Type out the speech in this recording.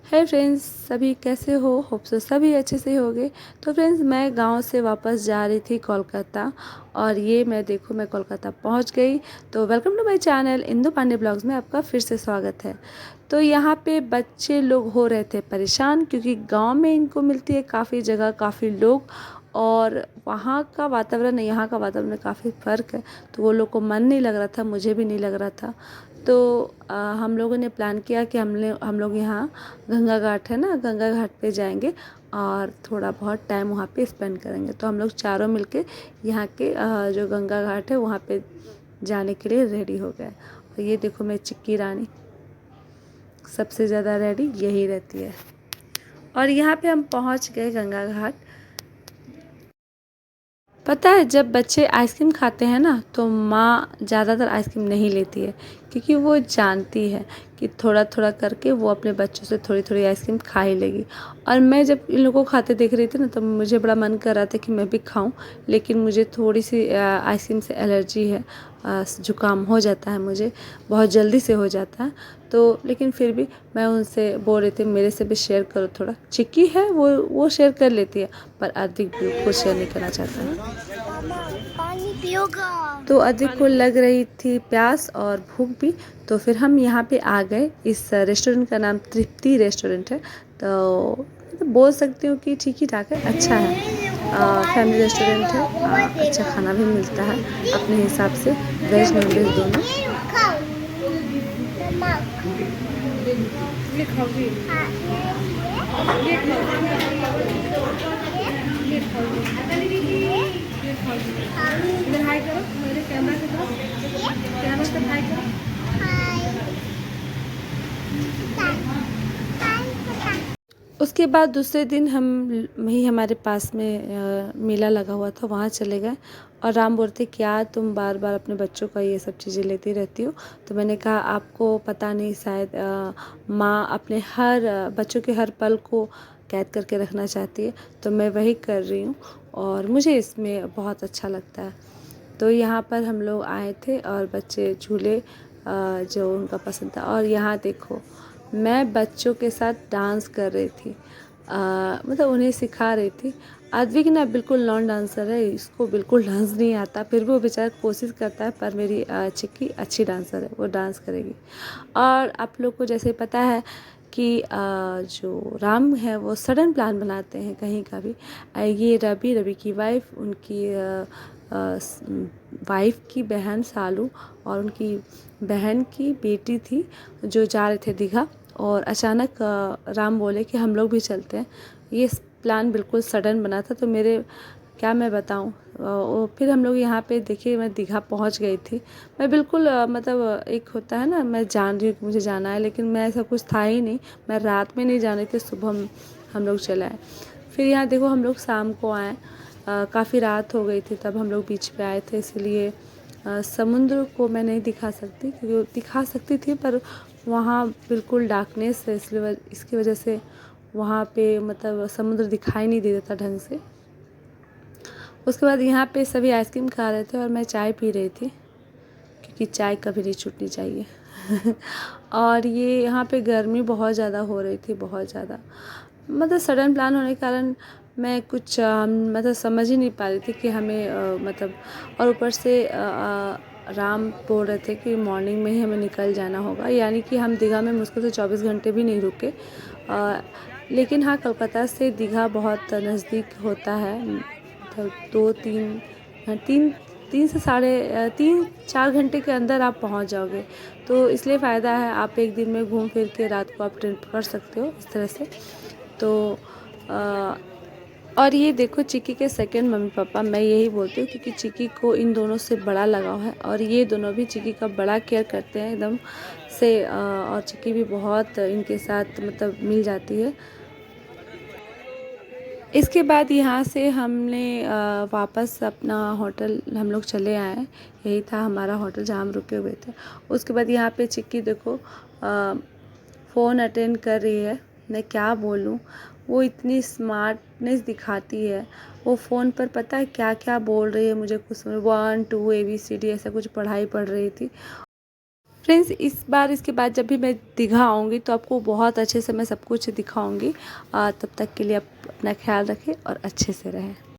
है फ्रेंड्स, सभी कैसे हो? होप सो सभी अच्छे से होंगे। तो फ्रेंड्स, मैं गांव से वापस जा रही थी कोलकाता, और ये मैं कोलकाता पहुंच गई। तो welcome to my channel Indu Pandey blogs में आपका फिर से स्वागत है। तो यहाँ पे बच्चे लोग हो रहे थे परेशान, क्योंकि गांव में इनको मिलती है काफ़ी जगह, काफ़ी लोग, और वहाँ का वातावरण यहाँ का वातावरण में काफ़ी फ़र्क है। तो वो लोग को मन नहीं लग रहा था, मुझे भी नहीं लग रहा था। तो हम लोगों ने प्लान किया कि हम लोग यहाँ गंगा घाट है ना, गंगा घाट पे जाएंगे और थोड़ा बहुत टाइम वहाँ पे स्पेंड करेंगे। तो हम लोग चारों मिलके यहाँ के जो गंगा घाट है वहाँ पे जाने के लिए रेडी हो गए। और ये देखो, मैं चिक्की रानी सबसे ज़्यादा रेडी यही रहती है। और यहाँ पे हम पहुँच गए गंगा घाट। पता है, जब बच्चे आइसक्रीम खाते हैं ना, तो माँ ज़्यादातर आइसक्रीम नहीं लेती है, क्योंकि वो जानती है कि थोड़ा थोड़ा करके वो अपने बच्चों से थोड़ी थोड़ी आइसक्रीम खा ही लेगी। और मैं जब इन लोगों को खाते देख रही थी ना, तो मुझे बड़ा मन कर रहा था कि मैं भी खाऊं, लेकिन मुझे थोड़ी सी आइसक्रीम से एलर्जी है। जुकाम हो जाता है, मुझे बहुत जल्दी से हो जाता है। तो लेकिन फिर भी मैं उनसे बोल रही थी, मेरे से भी शेयर करो थोड़ा। चिक्की है, वो शेयर कर लेती है, पर अद्विक बिल्कुल शेयर नहीं करना चाहता है। पानी पियोगा। तो अदिक को लग रही थी प्यास और भूख भी। तो फिर हम यहाँ पे आ गए। इस रेस्टोरेंट का नाम तृप्ति रेस्टोरेंट है। तो बोल सकती हूँ कि ठीक ही ठाक है, अच्छा है। फैमिली रेस्टोरेंट है। अच्छा खाना भी मिलता है अपने हिसाब से, वेज नॉन वेज दोनों। इधर हाय करो मेरे कैमरा की तरफ, कैमरा से हाय करो। उसके बाद दूसरे दिन हम वही हमारे पास में मेला लगा हुआ था, वहाँ चले गए। और राम बोलते, क्या तुम बार बार अपने बच्चों का ये सब चीज़ें लेती रहती हो? तो मैंने कहा, आपको पता नहीं, शायद माँ अपने हर बच्चों के हर पल को कैद करके रखना चाहती है। तो मैं वही कर रही हूँ, और मुझे इसमें बहुत अच्छा लगता है। तो यहाँ पर हम लोग आए थे, और बच्चे झूले जो उनका पसंद था। और यहाँ देखो, मैं बच्चों के साथ डांस कर रही थी, मतलब उन्हें सिखा रही थी। आद्विक ना बिल्कुल नॉन डांसर है, इसको बिल्कुल डांस नहीं आता, फिर भी वो बेचारा कोशिश करता है। पर मेरी चिक्की अच्छी डांसर है, वो डांस करेगी। और आप लोग को जैसे पता है कि जो राम है वो सडन प्लान बनाते हैं कहीं का भी। ये रवि की वाइफ, उनकी वाइफ की बहन सालू, और उनकी बहन की बेटी थी, जो जा रहे थे दीघा। और अचानक राम बोले कि हम लोग भी चलते हैं। ये प्लान बिल्कुल सडन बना था। तो मेरे क्या मैं बताऊं, फिर हम लोग यहाँ पे देखिए, मैं दीघा पहुँच गई थी। मैं बिल्कुल मतलब एक होता है ना, मैं जान रही हूँ कि मुझे जाना है, लेकिन मैं ऐसा कुछ था ही नहीं। मैं रात में नहीं जा रही थी, सुबह हम लोग चले आए। फिर यहाँ देखो, हम लोग शाम को आए। काफ़ी रात हो गई थी तब हम लोग बीच पे आए थे, इसलिए समुद्र को मैं नहीं दिखा सकती, क्योंकि दिखा सकती थी पर वहाँ बिल्कुल डार्कनेस है, इसलिए इसकी वजह से वहाँ पे मतलब समुद्र दिखाई नहीं दे देता ढंग से। उसके बाद यहाँ पे सभी आइसक्रीम खा रहे थे, और मैं चाय पी रही थी, क्योंकि चाय कभी नहीं छूटनी चाहिए। और ये यहाँ पे गर्मी बहुत ज़्यादा हो रही थी, बहुत ज़्यादा। मतलब सडन प्लान होने के कारण मैं कुछ मतलब समझ ही नहीं पा रही थी कि हमें मतलब। और ऊपर से राम बोल रहे थे कि मॉर्निंग में ही हमें निकल जाना होगा, यानी कि हम दीघा में मुश्किल से 24 घंटे भी नहीं रुके। लेकिन हाँ, कोलकाता से दीघा बहुत नज़दीक होता है, मतलब 2-3 तीन से साढ़े 3-4 घंटे के अंदर आप पहुंच जाओगे। तो इसलिए फ़ायदा है, आप एक दिन में घूम फिर के रात को आप ट्रेन पकड़ सकते हो इस तरह से। तो और ये देखो, चिक्की के सेकंड मम्मी पापा, मैं यही बोलती हूँ, क्योंकि चिक्की को इन दोनों से बड़ा लगाव है, और ये दोनों भी चिक्की का बड़ा केयर करते हैं एकदम से। और चिक्की भी बहुत इनके साथ मतलब मिल जाती है। इसके बाद यहाँ से हमने वापस अपना होटल हम लोग चले आए। यही था हमारा होटल जहाँ हम रुके हुए थे। उसके बाद यहाँ पे चिक्की देखो फ़ोन अटेंड कर रही है। मैं क्या बोलूँ, वो इतनी स्मार्टनेस दिखाती है। वो फ़ोन पर पता है क्या क्या बोल रही है, मुझे कुछ समझ 1 2 ABCD ऐसा कुछ पढ़ाई पढ़ रही थी। फ्रेंड्स इस बार इसके बाद जब भी मैं दीघा आऊँगी तो आपको बहुत अच्छे से मैं सब कुछ दिखाऊँगी। तब तक के लिए आप अपना ख्याल रखें और अच्छे से रहें।